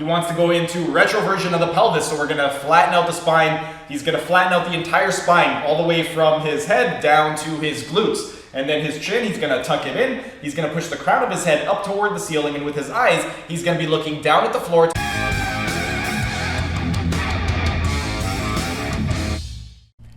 he wants to go into retroversion of the pelvis. So we're going to flatten out the spine. He's going to flatten out the entire spine all the way from his head down to his glutes. And then his chin, he's going to tuck it in. He's going to push the crown of his head up toward the ceiling. And with his eyes, he's going to be looking down at the floor.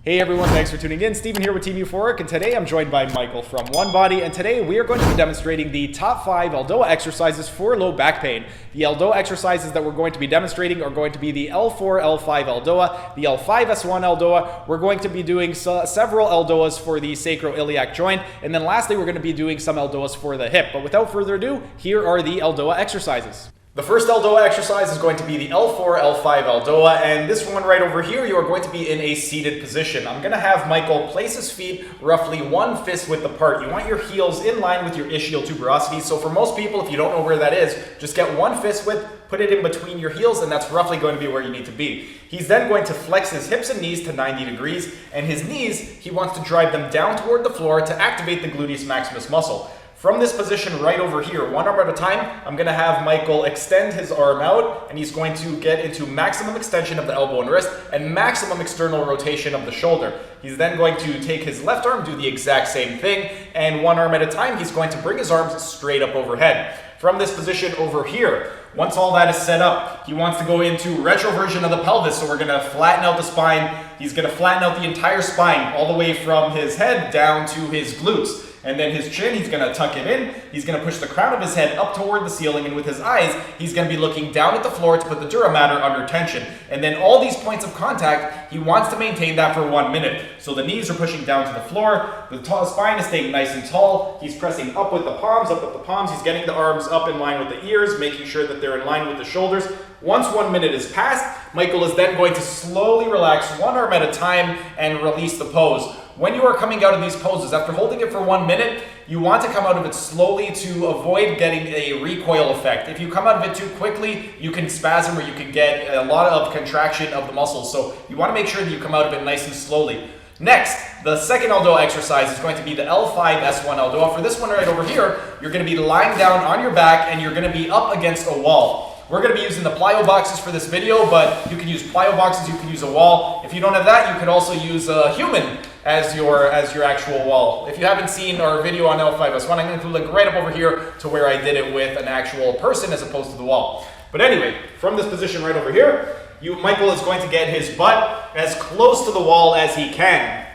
Hey everyone, thanks for tuning in. Steven here with Team Euphoric, and today I'm joined by Michael from One Body, and today we are going to be demonstrating the top 5 ELDOA exercises for low back pain. The ELDOA exercises that we're going to be demonstrating are going to be the L4, L5 ELDOA, the L5S1 ELDOA. We're going to be doing several ELDOAs for the sacroiliac joint, and then lastly we're going to be doing some ELDOAs for the hip. But without further ado, here are the ELDOA exercises. The first ELDOA exercise is going to be the L4, L5 ELDOA, and this one right over here, you are going to be in a seated position. I'm going to have Michael place his feet roughly 1 fist width apart. You want your heels in line with your ischial tuberosity, so for most people, if you don't know where that is, just get 1 fist width, put it in between your heels, and that's roughly going to be where you need to be. He's then going to flex his hips and knees to 90 degrees, and his knees, he wants to drive them down toward the floor to activate the gluteus maximus muscle. From this position right over here, one arm at a time, I'm going to have Michael extend his arm out, and he's going to get into maximum extension of the elbow and wrist and maximum external rotation of the shoulder. He's then going to take his left arm, do the exact same thing, and one arm at a time, he's going to bring his arms straight up overhead. From this position over here, once all that is set up, he wants to go into retroversion of the pelvis, so we're going to flatten out the spine. He's going to flatten out the entire spine all the way from his head down to his glutes. And then his chin, he's going to tuck it in. He's going to push the crown of his head up toward the ceiling. And with his eyes, he's going to be looking down at the floor to put the dura mater under tension. And then all these points of contact, he wants to maintain that for 1 minute. So the knees are pushing down to the floor. The spine is staying nice and tall. He's pressing up with the palms, up with the palms. He's getting the arms up in line with the ears, making sure that they're in line with the shoulders. Once 1 minute is passed, Michael is then going to slowly relax one arm at a time and release the pose. When you are coming out of these poses, after holding it for 1 minute, you want to come out of it slowly to avoid getting a recoil effect. If you come out of it too quickly, you can spasm or you can get a lot of contraction of the muscles. So you want to make sure that you come out of it nice and slowly. Next, the second ELDOA exercise is going to be the L5S1 ELDOA. For this one right over here, you're going to be lying down on your back and you're going to be up against a wall. We're going to be using the plyo boxes for this video, but you can use plyo boxes, you can use a wall. If you don't have that, you could also use a human as your actual wall. If you haven't seen our video on L5S1, I'm going to include a link right up over here to where I did it with an actual person as opposed to the wall. But anyway, from this position right over here, Michael is going to get his butt as close to the wall as he can.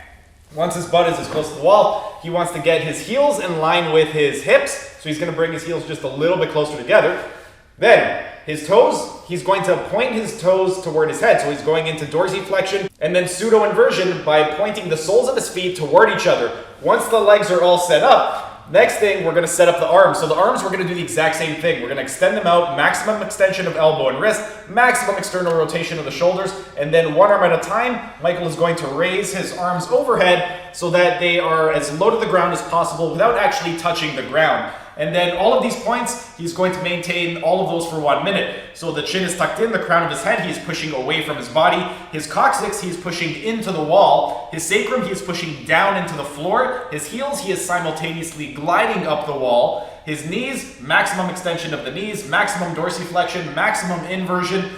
Once his butt is as close to the wall, he wants to get his heels in line with his hips. So he's going to bring his heels just a little bit closer together. Then his toes, he's going to point his toes toward his head. So he's going into dorsiflexion and then pseudo-inversion by pointing the soles of his feet toward each other. Once the legs are all set up, next thing, we're going to set up the arms. So the arms, we're going to do the exact same thing. We're going to extend them out, maximum extension of elbow and wrist, maximum external rotation of the shoulders, and then one arm at a time, Michael is going to raise his arms overhead so that they are as low to the ground as possible without actually touching the ground. And then all of these points, he's going to maintain all of those for 1 minute. So the chin is tucked in, the crown of his head, he's pushing away from his body. His coccyx, he's pushing into the wall. His sacrum, he is pushing down into the floor. His heels, he is simultaneously gliding up the wall. His knees, maximum extension of the knees, maximum dorsiflexion, maximum inversion.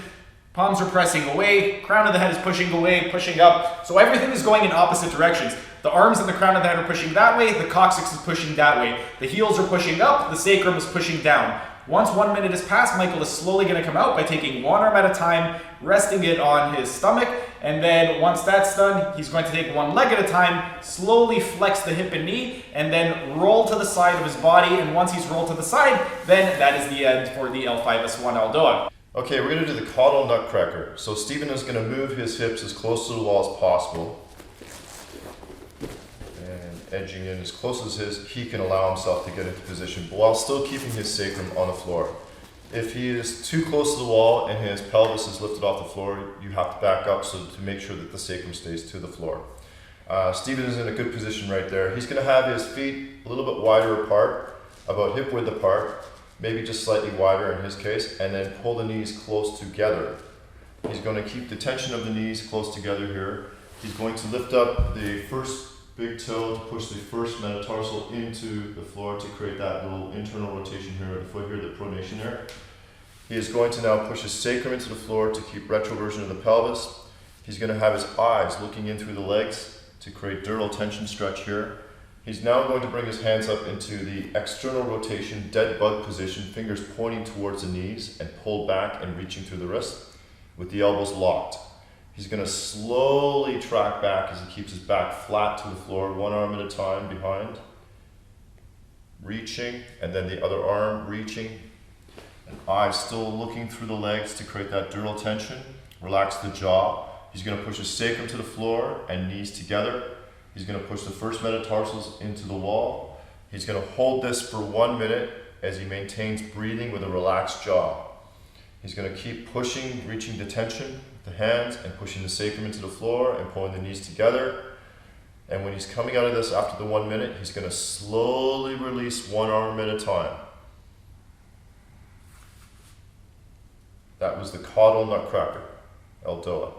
Palms are pressing away, crown of the head is pushing away, pushing up. So everything is going in opposite directions. The arms and the crown of the head are pushing that way, the coccyx is pushing that way. The heels are pushing up, the sacrum is pushing down. Once 1 minute is passed, Michael is slowly going to come out by taking one arm at a time, resting it on his stomach, and then once that's done, he's going to take one leg at a time, slowly flex the hip and knee, and then roll to the side of his body, and once he's rolled to the side, then that is the end for the L5S1 ELDOA. Okay, we're going to do the Caudal Nutcracker. So Steven is going to move his hips as close to the wall as possible. And edging in as close as he can allow himself to get into position, but while still keeping his sacrum on the floor. If he is too close to the wall and his pelvis is lifted off the floor, you have to back up so to make sure that the sacrum stays to the floor. Steven is in a good position right there. He's going to have his feet a little bit wider apart, about hip width apart, maybe just slightly wider in his case, and then pull the knees close together. He's going to keep the tension of the knees close together here. He's going to lift up the first big toe to push the first metatarsal into the floor to create that little internal rotation here of the foot here, the pronation there. He is going to now push his sacrum into the floor to keep retroversion of the pelvis. He's going to have his eyes looking in through the legs to create dural tension stretch here. He's now going to bring his hands up into the external rotation, dead bug position, fingers pointing towards the knees and pulled back and reaching through the wrist with the elbows locked. He's going to slowly track back as he keeps his back flat to the floor, one arm at a time behind, reaching, and then the other arm reaching, and eyes still looking through the legs to create that dural tension. Relax the jaw. He's going to push his sacrum to the floor and knees together. He's going to push the first metatarsals into the wall. He's going to hold this for 1 minute as he maintains breathing with a relaxed jaw. He's going to keep pushing, reaching the tension with the hands and pushing the sacrum into the floor and pulling the knees together. And when he's coming out of this after the 1 minute, he's going to slowly release one arm at a time. That was the Caudal Nutcracker, ELDOA.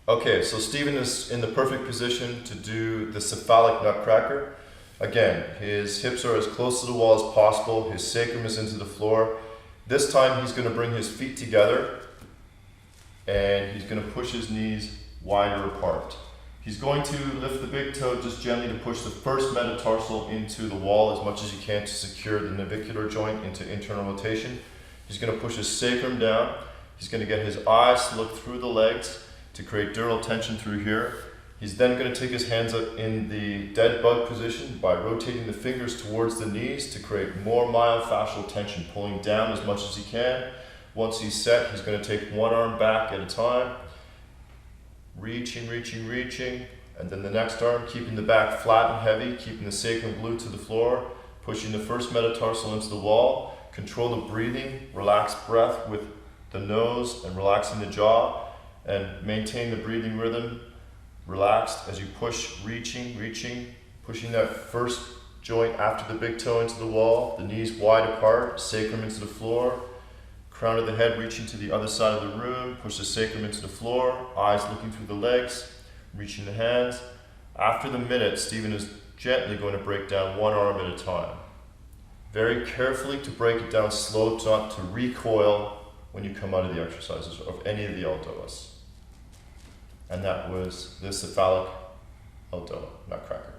Okay, so Stephen is in the perfect position to do the Cephalic Nutcracker. Again, his hips are as close to the wall as possible, his sacrum is into the floor. This time he's going to bring his feet together and he's going to push his knees wider apart. He's going to lift the big toe just gently to push the first metatarsal into the wall as much as you can to secure the navicular joint into internal rotation. He's going to push his sacrum down. He's going to get his eyes to look through the legs to create dural tension through here. He's then going to take his hands up in the dead bug position by rotating the fingers towards the knees to create more myofascial tension, pulling down as much as he can. Once he's set, he's going to take one arm back at a time, reaching, reaching, reaching, and then the next arm, keeping the back flat and heavy, keeping the sacrum glued to the floor, pushing the first metatarsal into the wall. Control the breathing, relax breath with the nose and relaxing the jaw, and maintain the breathing rhythm, relaxed as you push, reaching, reaching, pushing that first joint after the big toe into the wall, the knees wide apart, sacrum into the floor, crown of the head reaching to the other side of the room, push the sacrum into the floor, eyes looking through the legs, reaching the hands. After the minute, Stephen is gently going to break down one arm at a time. Very carefully to break it down slow, not to recoil when you come out of the exercises of any of the ELDOAs. And that was the Cephalic ELDOA Nutcracker.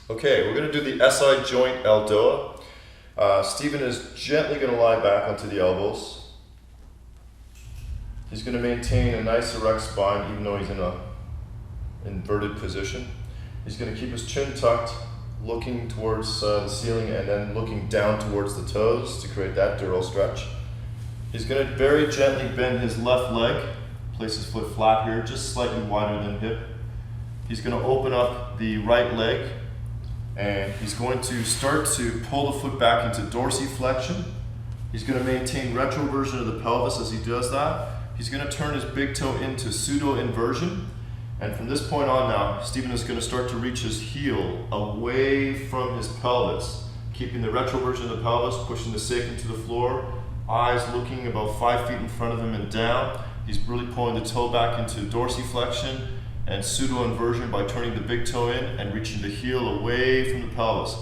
Okay, we're going to do the SI joint ELDOA. Stephen is gently going to lie back onto the elbows. He's going to maintain a nice erect spine even though he's in an inverted position. He's going to keep his chin tucked, looking towards the ceiling and then looking down towards the toes to create that dural stretch. He's going to very gently bend his left leg, place his foot flat here, just slightly wider than hip. He's going to open up the right leg and he's going to start to pull the foot back into dorsiflexion. He's going to maintain retroversion of the pelvis as he does that. He's going to turn his big toe into pseudo-inversion. And from this point on now, Stephen is going to start to reach his heel away from his pelvis, keeping the retroversion of the pelvis, pushing the sacrum to the floor, eyes looking about 5 feet in front of him and down. He's really pulling the toe back into dorsiflexion and pseudo-inversion by turning the big toe in and reaching the heel away from the pelvis.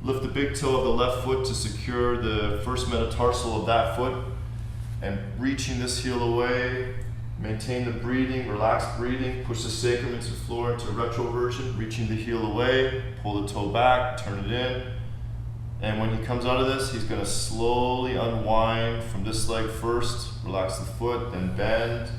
Lift the big toe of the left foot to secure the first metatarsal of that foot and reaching this heel away. Maintain the breathing, relaxed breathing, push the sacrum into the floor into retroversion, reaching the heel away, pull the toe back, turn it in. And when he comes out of this, he's going to slowly unwind from this leg first, relax the foot, then bend,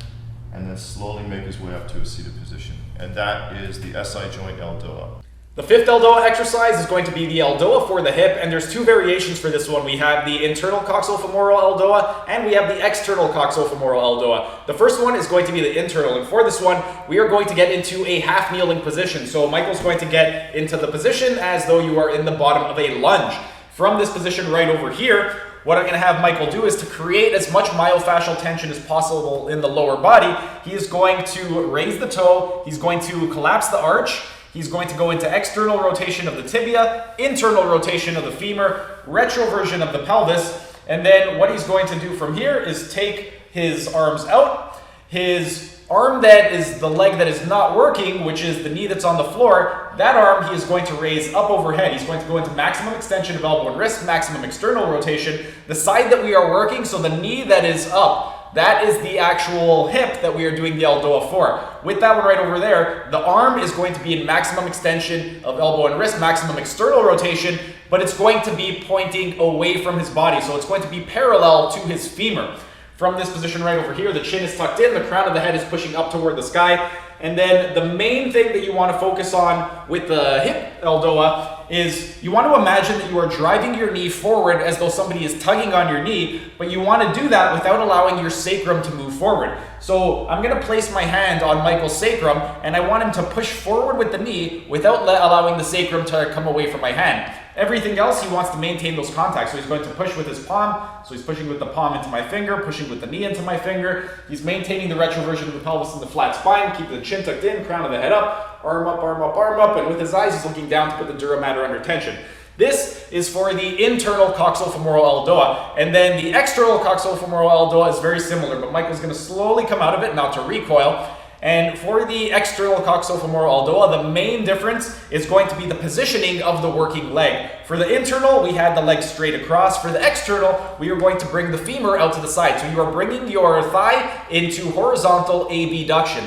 and then slowly make his way up to a seated position. And that is the SI joint ELDOA. The fifth ELDOA exercise is going to be the ELDOA for the hip, and there's two variations for this one. We have the internal coxofemoral ELDOA, and we have the external coxofemoral ELDOA. The first one is going to be the internal, and for this one, we are going to get into a half kneeling position. So Michael's going to get into the position as though you are in the bottom of a lunge. From this position right over here, what I'm going to have Michael do is to create as much myofascial tension as possible in the lower body. He is going to raise the toe, he's going to collapse the arch, he's going to go into external rotation of the tibia, internal rotation of the femur, retroversion of the pelvis, and then what he's going to do from here is take his arms out, his arm that is the leg that is not working, which is the knee that's on the floor, that arm he is going to raise up overhead. He's going to go into maximum extension of elbow and wrist, maximum external rotation. The side that we are working, so the knee that is up, that is the actual hip that we are doing the ELDOA for. With that one right over there, the arm is going to be in maximum extension of elbow and wrist, maximum external rotation, but it's going to be pointing away from his body. So it's going to be parallel to his femur. From this position right over here, the chin is tucked in, the crown of the head is pushing up toward the sky. And then the main thing that you want to focus on with the hip ELDOA is you want to imagine that you are driving your knee forward as though somebody is tugging on your knee, but you want to do that without allowing your sacrum to move forward. So I'm going to place my hand on Michael's sacrum, and I want him to push forward with the knee without allowing the sacrum to come away from my hand. Everything else, he wants to maintain those contacts. So he's going to push with his palm. So he's pushing with the palm into my finger, pushing with the knee into my finger. He's maintaining the retroversion of the pelvis and the flat spine, keeping the chin tucked in, crown of the head up, arm up, arm up, arm up. And with his eyes, he's looking down to put the dura mater under tension. This is for the internal coxofemoral ELDOA. And then the external coxofemoral ELDOA is very similar, but Michael's going to slowly come out of it, not to recoil. And for the external coxofemoral ELDOA, the main difference is going to be the positioning of the working leg. For the internal, we had the leg straight across. For the external, we are going to bring the femur out to the side. So you are bringing your thigh into horizontal abduction.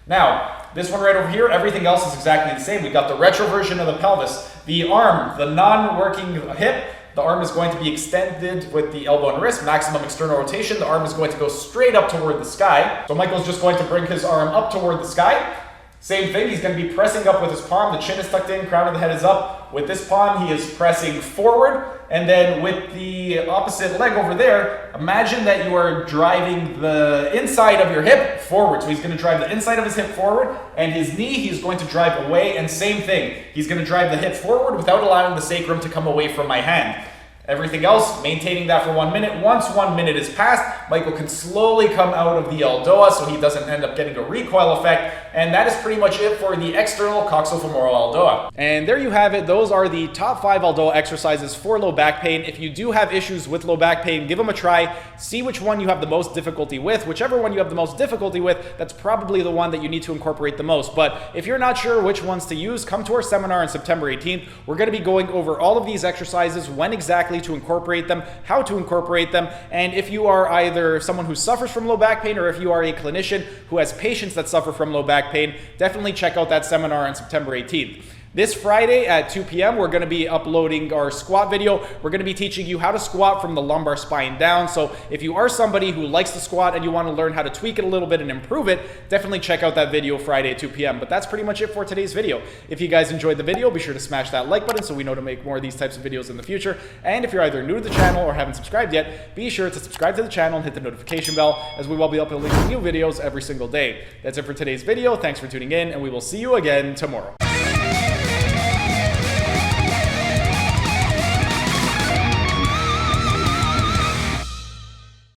Now, this one right over here, everything else is exactly the same. We got the retroversion of the pelvis. The arm, the non-working hip, the arm is going to be extended with the elbow and wrist, maximum external rotation. The arm is going to go straight up toward the sky. So Michael's just going to bring his arm up toward the sky. Same thing, he's going to be pressing up with his palm. The chin is tucked in, crown of the head is up. With this palm, he is pressing forward. And then with the opposite leg over there, imagine that you are driving the inside of your hip forward. So he's going to drive the inside of his hip forward, and his knee he's going to drive away. And same thing, he's going to drive the hip forward without allowing the sacrum to come away from my hand. Everything else, maintaining that for 1 minute. Once 1 minute is passed, Michael can slowly come out of the ELDOA so he doesn't end up getting a recoil effect. And that is pretty much it for the external coxofemoral ELDOA. And there you have it. Those are the top 5 ELDOA exercises for low back pain. If you do have issues with low back pain, give them a try. See which one you have the most difficulty with. Whichever one you have the most difficulty with, that's probably the one that you need to incorporate the most. But if you're not sure which ones to use, come to our seminar on September 18th. We're going to be going over all of these exercises, when exactly to incorporate them, how to incorporate them, and if you are either someone who suffers from low back pain or if you are a clinician who has patients that suffer from low back pain, definitely check out that seminar on September 18th. This Friday at 2 p.m., we're going to be uploading our squat video. We're going to be teaching you how to squat from the lumbar spine down. So if you are somebody who likes to squat and you want to learn how to tweak it a little bit and improve it, definitely check out that video Friday at 2 p.m. But that's pretty much it for today's video. If you guys enjoyed the video, be sure to smash that like button so we know to make more of these types of videos in the future. And if you're either new to the channel or haven't subscribed yet, be sure to subscribe to the channel and hit the notification bell, as we will be uploading new videos every single day. That's it for today's video. Thanks for tuning in, and we will see you again tomorrow.